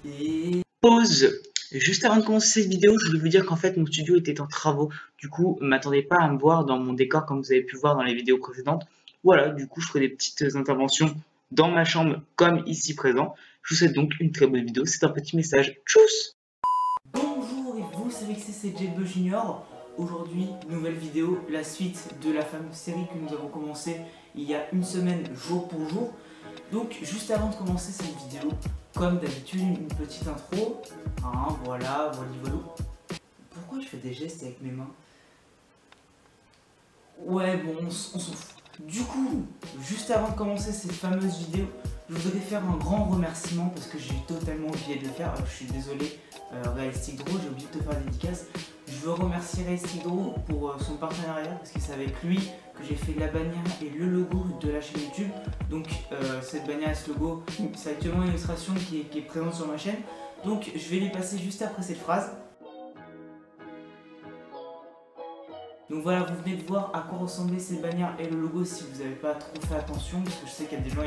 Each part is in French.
Et pause. Juste avant de commencer cette vidéo, je voulais vous dire qu'en fait mon studio était en travaux. Du coup, m'attendez pas à me voir dans mon décor comme vous avez pu voir dans les vidéos précédentes. Voilà, du coup, je ferai des petites interventions dans ma chambre comme ici présent. Je vous souhaite donc une très bonne vidéo. C'est un petit message. Tchuss! Bonjour et vous savez que c'est JB Junior. Aujourd'hui, nouvelle vidéo, la suite de la fameuse série que nous avons commencé il y a une semaine, jour pour jour. Donc, juste avant de commencer cette vidéo, comme d'habitude, une petite intro. Voilà. Pourquoi je fais des gestes avec mes mains? Ouais, bon, on s'en fout. Du coup, juste avant de commencer cette fameuse vidéo, je voudrais faire un grand remerciement parce que j'ai totalement oublié de le faire. Je suis désolé, Realistic Draw, j'ai oublié de te faire la dédicace. Je veux remercier Realistic Draw pour son partenariat parce que c'est avec lui que j'ai fait la bannière et le logo de la chaîne YouTube. Donc cette bannière et ce logo, c'est actuellement une illustration qui est présente sur ma chaîne. Donc je vais les passer juste après cette phrase. Donc voilà, vous venez de voir à quoi ressemblaient ces bannières et le logo si vous n'avez pas trop fait attention, parce que je sais qu'il y a des gens,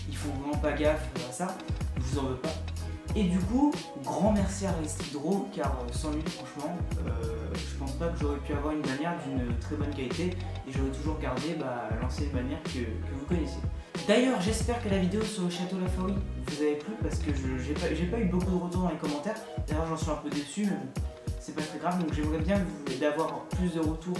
ils font vraiment pas gaffe à ça, je vous en veux pas. Et du coup, grand merci à Realistic Draw, car sans lui, franchement, je pense pas que j'aurais pu avoir une bannière d'une très bonne qualité, et j'aurais toujours gardé l'ancienne bannière que vous connaissez. D'ailleurs, j'espère que la vidéo sur le château Laforie vous avait plu, parce que j'ai pas eu beaucoup de retours dans les commentaires, d'ailleurs j'en suis un peu déçu, mais bon. C'est pas très grave, donc j'aimerais bien d'avoir plus de retours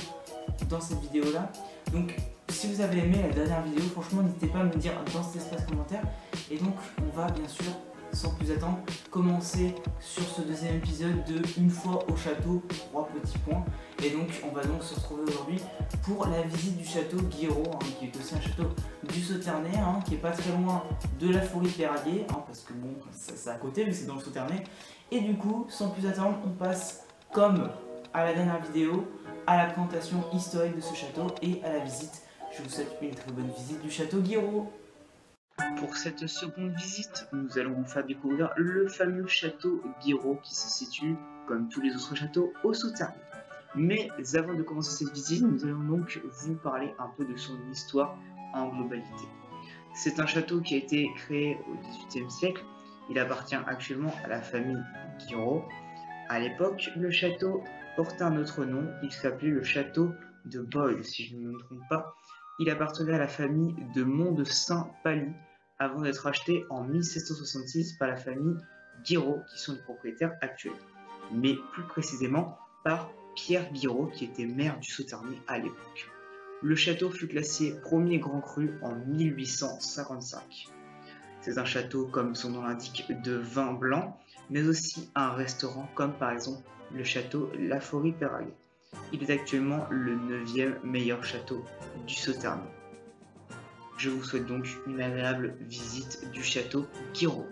dans cette vidéo là. Donc si vous avez aimé la dernière vidéo, franchement n'hésitez pas à me dire dans cet espace commentaire. Et donc on va bien sûr, sans plus attendre, commencer sur ce deuxième épisode de Une fois au château, 3 petits points. Et donc on va donc se retrouver aujourd'hui pour la visite du château Guiraud, qui est aussi un château du Sauternay, qui est pas très loin de Laforie-Peyraguey, parce que bon, c'est à côté mais c'est dans le Sauternay. Et du coup, sans plus attendre, on passe comme à la dernière vidéo, à la présentation historique de ce château et à la visite. Je vous souhaite une très bonne visite du château Guiraud. Pour cette seconde visite, nous allons vous faire découvrir le fameux château Guiraud qui se situe, comme tous les autres châteaux, au Sauternay. Mais avant de commencer cette visite, nous allons donc vous parler un peu de son histoire en globalité. C'est un château qui a été créé au XVIIIe siècle. Il appartient actuellement à la famille Guiraud. À l'époque, le château portait un autre nom, il s'appelait le château de Boyle, si je ne me trompe pas. Il appartenait à la famille de Mont de Saint-Paly, avant d'être acheté en 1766 par la famille Guiraud, qui sont les propriétaires actuels. Mais plus précisément par Pierre Guiraud, qui était maire du Sauternay à l'époque. Le château fut classé premier grand cru en 1855. C'est un château, comme son nom l'indique, de vin blanc, mais aussi un restaurant comme par exemple le château Laforie-Peyraguey. Il est actuellement le 9e meilleur château du Sauternay. Je vous souhaite donc une agréable visite du château Guiraud.